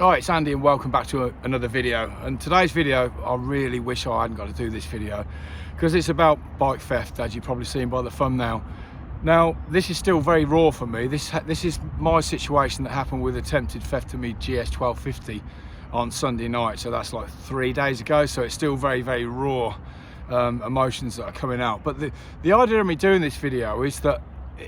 Hi, it's Andy and welcome back to another video. And today's video, I really wish I hadn't got to do this video because it's about bike theft, as you've probably seen by the thumbnail. Now, this is still very raw for me. This is my situation that happened with attempted theft of me GS1250 on Sunday night. So that's like 3 days ago. So it's still very, very raw emotions that are coming out. But the idea of me doing this video is that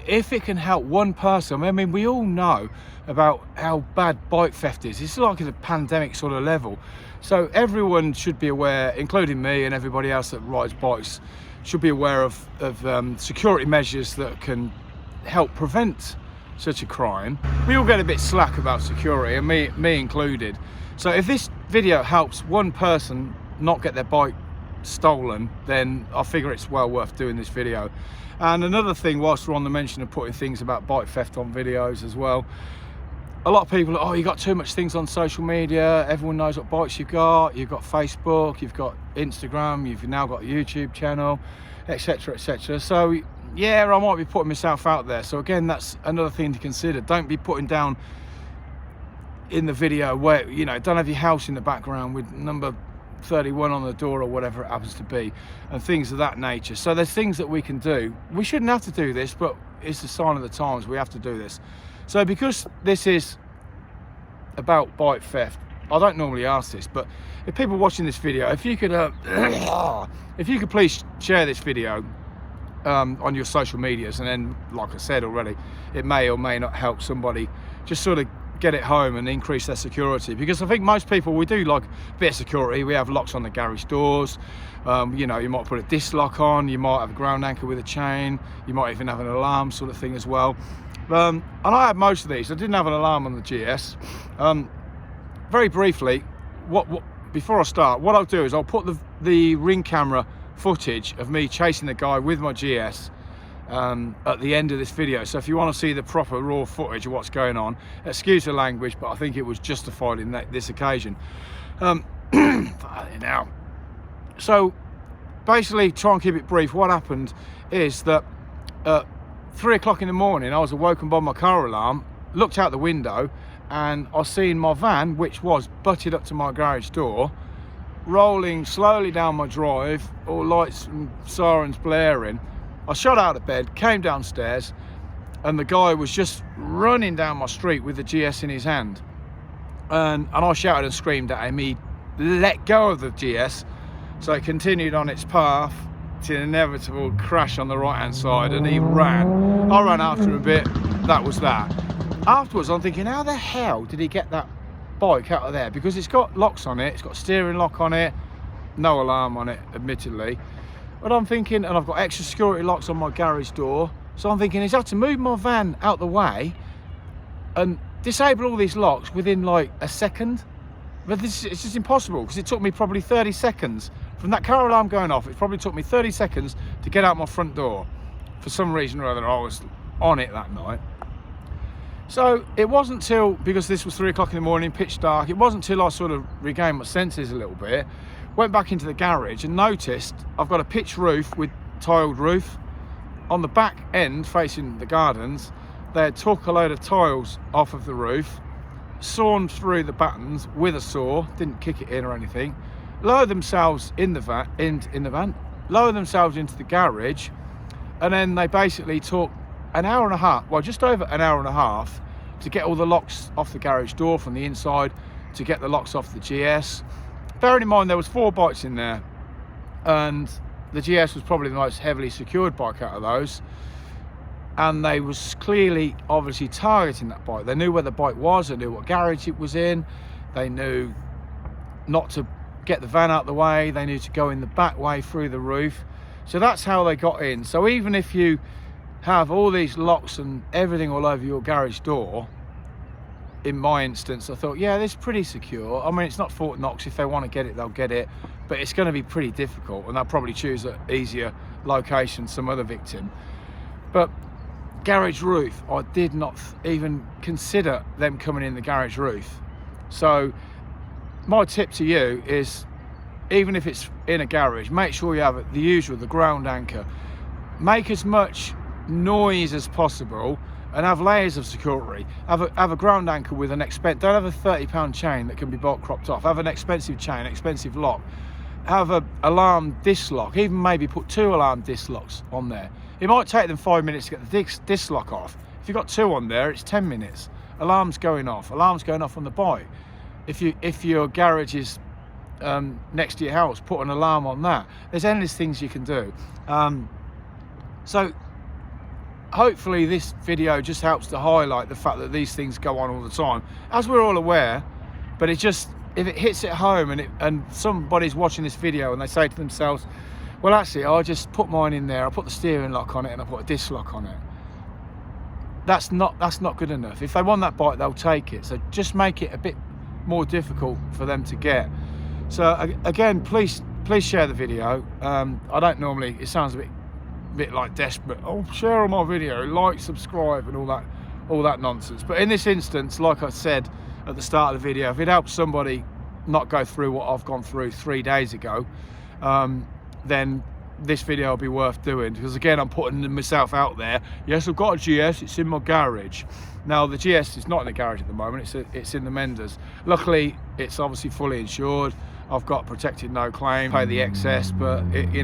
if it can help one person, I mean, we all know about how bad bike theft is. It's like at a pandemic sort of level. So everyone should be aware, including me and everybody else that rides bikes, should be aware of security measures that can help prevent such a crime. We all get a bit slack about security, and me included. So if this video helps one person not get their bike stolen, then I figure it's well worth doing this video. And another thing, whilst we're on the mention of putting things about bike theft on videos as well, a lot of people are, oh, you got too much things on social media, everyone knows what bikes you've got Facebook, you've got Instagram, you've now got a YouTube channel, etc, etc. So yeah, I might be putting myself out there. So again, that's another thing to consider. Don't be putting down in the video where, you know, don't have your house in the background with number 31 on the door or whatever it happens to be, and things of that nature. So there's things that we can do. We shouldn't have to do this, but it's the sign of the times. We have to do this. So because this is about bike theft, I don't normally ask this, but if people watching this video, if you could if you could please share this video on your social medias, and then, like I said already, it may or may not help somebody just sort of get it home and increase their security. Because I think most people, we do like a bit of security. We have locks on the garage doors, you know, you might put a disc lock on, you might have a ground anchor with a chain, you might even have an alarm sort of thing as well. And I had most of these. I didn't have an alarm on the GS. Very briefly, before I start, what I'll do is I'll put the ring camera footage of me chasing the guy with my GS at the end of this video. So if you want to see the proper raw footage of what's going on, excuse the language, but I think it was justified in this occasion. Now, so basically, try and keep it brief. What happened is that at 3 o'clock in the morning, I was awoken by my car alarm, looked out the window, and I seen my van, which was butted up to my garage door, rolling slowly down my drive, all lights and sirens blaring. I shot out of bed, came downstairs, and the guy was just running down my street with the GS in his hand. And I shouted and screamed at him. He let go of the GS, so it continued on its path to an inevitable crash on the right-hand side, and he ran. I ran after him a bit. That was that. Afterwards, I'm thinking, how the hell did he get that bike out of there? Because it's got locks on it, it's got a steering lock on it, no alarm on it, admittedly. But I'm thinking, and I've got extra security locks on my garage door, so I'm thinking he's had to move my van out the way and disable all these locks within like a second. But it's just impossible, because it took me probably 30 seconds from that car alarm going off. It probably took me 30 seconds to get out my front door. For some reason or other, I was on it that night. So it wasn't till, because this was 3 o'clock in the morning, pitch dark, it wasn't till I sort of regained my senses a little bit, went back into the garage and noticed I've got a pitch roof with tiled roof. On the back end facing the gardens, they had took a load of tiles off of the roof, sawn through the battens with a saw, didn't kick it in or anything, lowered themselves in the van, lowered themselves into the garage, and then they basically took an hour and a half, well, just over an hour and a half, to get all the locks off the garage door from the inside, to get the locks off the GS. Bearing in mind there was 4 bikes in there, and the GS was probably the most heavily secured bike out of those, and they was clearly obviously targeting that bike. They knew where the bike was, they knew what garage it was in, they knew not to get the van out the way, they knew to go in the back way through the roof. So that's how they got in. So even if you have all these locks and everything all over your garage door, in my instance, I thought, yeah, this is pretty secure. I mean, it's not Fort Knox. If they want to get it, they'll get it, but it's going to be pretty difficult, and they'll probably choose an easier location, some other victim. But garage roof, I did not even consider them coming in the garage roof. So my tip to you is, even if it's in a garage, make sure you have the usual, the ground anchor. Make as much noise as possible and have layers of security. Have a ground anchor with an don't have a £30 chain that can be bolt cropped off. Have an expensive chain, expensive lock. Have a alarm disc lock, even maybe put 2 alarm disc locks on there. It might take them 5 minutes to get the disc lock off. If you've got 2 on there, it's 10 minutes. Alarms going off on the bike. If your garage is next to your house, put an alarm on that. There's endless things you can do. So hopefully this video just helps to highlight the fact that these things go on all the time, as we're all aware. But it just, if it hits it home and somebody's watching this video and they say to themselves, well, actually, I'll just put mine in there, I'll put the steering lock on it and I'll put a disc lock on it. That's not good enough. If they want that bike, they'll take it. So just make it a bit more difficult for them to get. So again, please share the video. I don't normally, it sounds a bit like desperate, oh, share on my video, like, subscribe and all that nonsense. But in this instance, like I said at the start of the video, if it helps somebody not go through what I've gone through 3 days ago, then this video will be worth doing, because again, I'm putting myself out there. Yes, I've got a GS, it's in my garage. Now the GS is not in the garage at the moment, it's in the menders. Luckily it's obviously fully insured. I've got protected no claim, pay the excess, but it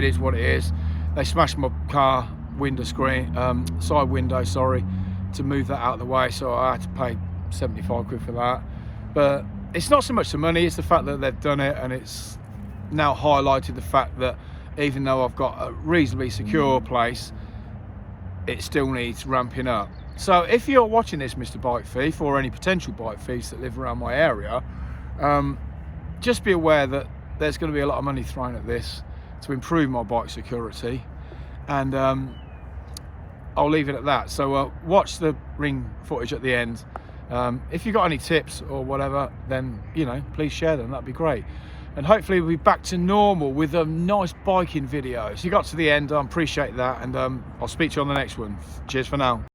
is what it is. They smashed my car window screen, side window, sorry, to move that out of the way, so I had to pay 75 quid for that. But it's not so much the money, it's the fact that they've done it, and it's now highlighted the fact that even though I've got a reasonably secure place, it still needs ramping up. So if you're watching this, Mr. Bike Thief, or any potential bike thieves that live around my area, just be aware that there's going to be a lot of money thrown at this to improve my bike security, and I'll leave it at that. So watch the ring footage at the end. If you've got any tips or whatever, then please share them, that'd be great. And hopefully we'll be back to normal with a nice biking video. So you got to the end, I appreciate that, and I'll speak to you on the next one. Cheers for now.